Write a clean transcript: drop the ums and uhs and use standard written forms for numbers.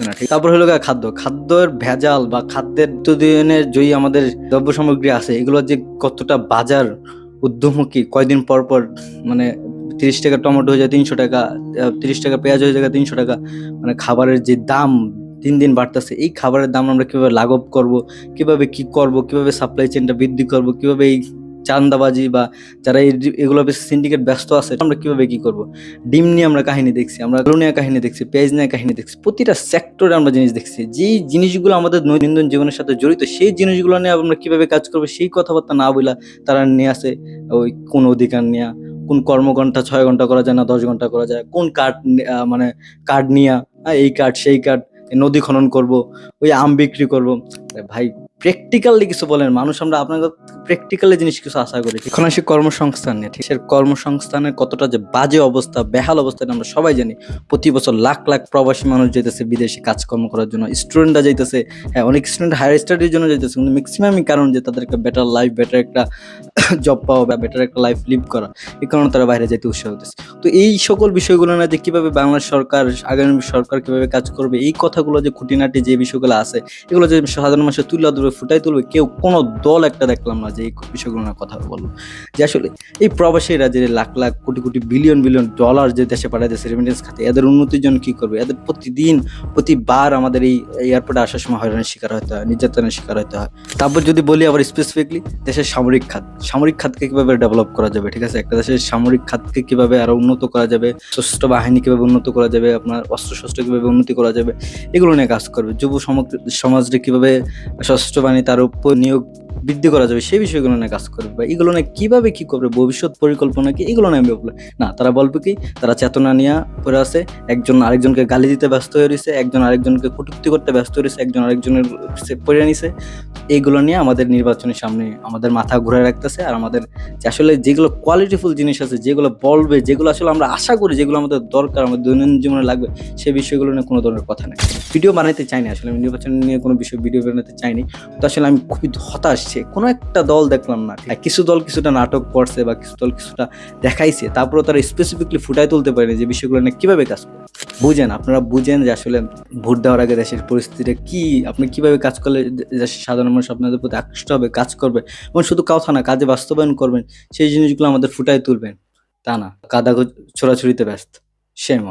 বুঝতেছে না। ঠিক তারপর হলো গিয়ে খাদ্যের ভেজাল বা খাদ্যের নিত্যদিনের যেই আমাদের দ্রব্য সামগ্রী আছে এগুলো যে কতটা বাজার ঊর্ধ্বমুখী, কয়দিন পর পর মানে 30 টাকা টমেটো হয়ে যায় 300 টাকা, 30 টাকা পেঁয়াজ হয়ে যায় 300 টাকা। মানে খাবারের যে দাম দিন দিন বাড়তেছে, এই খাবারের দাম আমরা কিভাবে লাঘব করব, কিভাবে কি করব, কিভাবে সাপ্লাই চেইনটা বৃদ্ধি করব, কিভাবে এই চাঁদাবাজি বা যারা এগুলো সিন্ডিকেট ব্যস্ত আছে আমরা কিভাবে কি করব। ডিম নিয়ে আমরা কাহিনী দেখছি, আমরা আলু নিয়ে কাহিনী দেখছি, পেঁয়াজ নিয়ে কাহিনী দেখছি, প্রতিটা সেক্টরে আমরা জিনিস দেখছি। যেই জিনিসগুলো আমাদের দৈনন্দিন জীবনের সাথে জড়িত সেই জিনিসগুলো নিয়ে আমরা কিভাবে কাজ করবো সেই কথাবার্তা না বলা তারা নিয়ে আসে ওই কোন অধিকার নিয়ে, কোন কর্মঘণ্টা 6 ঘন্টা করা যায় না 10 ঘন্টা করা যায়, কোন কার্ড মানে কার্ড নিয়ে এই কার্ড সেই কার্ড, নদী খনন করব, ওই আম বিক্রি করব। ভাই প্র্যাকটিক্যালি কিছু বলেন, মানুষ আমরা আপনার প্র্যাকটিক্যালি জিনিস কিছু আশা করি। এখন আসি কর্মসংস্থান নিয়ে। ঠিক কর্মসংস্থানের কতটা যে বাজে অবস্থা, বেহাল অবস্থা আমরা সবাই জানি। প্রতি বছর লাখ লাখ প্রবাসী মানুষ যাইতেছে বিদেশে কাজকর্ম করার জন্য, স্টুডেন্টরা যাইতেছে। হ্যাঁ, অনেক স্টুডেন্ট হায়ার স্টাডির জন্য যাইতেছে, কিন্তু ম্যাক্সিমামই কারণ যে তাদের একটা বেটার লাইফ, বেটার একটা জব পাওয়া বা বেটার একটা লাইফ লিভ করা, এই কারণে তারা বাইরে যাইতে উৎসাহ হতেছে। তো এই সকল বিষয়গুলো না যে কিভাবে বাংলাদেশ সরকার, আগামী সরকার কিভাবে কাজ করবে, এই কথাগুলো যে খুঁটিনাটি যে বিষয়গুলো আছে এগুলো যে সাধারণ মানুষের তুলে ধরবে, ফুটাই তুলবে, কেউ কোনো দল একটা দেখলাম না যে এই বিষয়গুলো না কথা বলবো। যে আসলে এই প্রবাসীরা যে lakh lakh crore crore billion billion dollar যে দেশে পাঠাইতেছে রেমিটেন্স খাতে, এদের উন্নতির জন্য কি করবে? এদের প্রতিবার আমাদের এই এয়ারপোর্টে আসার সময় হয়রানির শিকার হতে হয়, নির্যাতনের শিকার হতে হয়। তারপর যদি বলি আবার স্পেসিফিকলি দেশের সামরিক খাতকে কিভাবে ডেভেলপ করা যাবে, ঠিক আছে, একটা দেশের সামরিক খাতকে কিভাবে আরো উন্নত করা যাবে, সশস্ত্র বাহিনী কিভাবে উন্নত করা যাবে, আপনার অস্ত্রশস্ত্র কিভাবে উন্নতি করা যাবে, এগুলো নিয়ে কাজ করবে। যুব সমাজকে কিভাবে সশস্ত্র বাহিনী তার উপর নিয়োগ বৃদ্ধি করা যাবে সেই বিষয়গুলো নিয়ে কাজ করবে, বা এগুলো নিয়ে কিভাবে কি করবে, ভবিষ্যৎ পরিকল্পনা কি, এগুলো নিয়ে বলবে না। তারা বলবে কি, তারা চেতনা নিয়ে পড়ে আছে, একজন আরেকজনকে গালি দিতে ব্যস্ত হয়ে রয়েছে, একজন আরেকজনকে কটূক্তি করতে ব্যস্ত হয়ে রয়েছে, একজন আরেকজনের পড়ে নিছে। এইগুলো নিয়ে আমাদের নির্বাচনের সামনে আমাদের মাথা ঘুরে রাখতেছে। আর আমাদের যে আসলে যেগুলো কোয়ালিটিফুল জিনিস আছে, যেগুলো বলবে, যেগুলো আসলে আমরা আশা করি, যেগুলো আমাদের দরকার, আমাদের দৈনন্দিন জীবনে লাগবে, সেই বিষয়গুলো নিয়ে কোনো ধরনের কথা নেই। ভিডিও বানাইতে চাইনি আসলে, আমি নির্বাচন নিয়ে কোনো ভিডিও বানাতে চাইনি। তো আসলে আমি খুবই হতাশ যে কোনো একটা দল দেখলাম না। কিছু দল কিছুটা নাটক করছে বা কিছু দল কিছুটা দেখাইছে, তারপরে তারা স্পেসিফিকলি ফুটাই তুলতে পারেনি যে বিষয়গুলো নিয়ে কিভাবে কাজ করে। আপনারা বুঝেন যে আসলে ভোট দেওয়ার আগে দেশের পরিস্থিতিটা কি, আপনি কিভাবে কাজ করলে দেশের সাধারণ মানুষ আপনাদের প্রতি আকৃষ্ট হবে, কাজ করবে, এবং শুধু কথা না কাজে বাস্তবায়ন করবেন, সেই জিনিসগুলো আমাদের ফুটাই তুলবেন। তা না কাদা ছোড়াছুড়িতে ব্যস্ত। সেম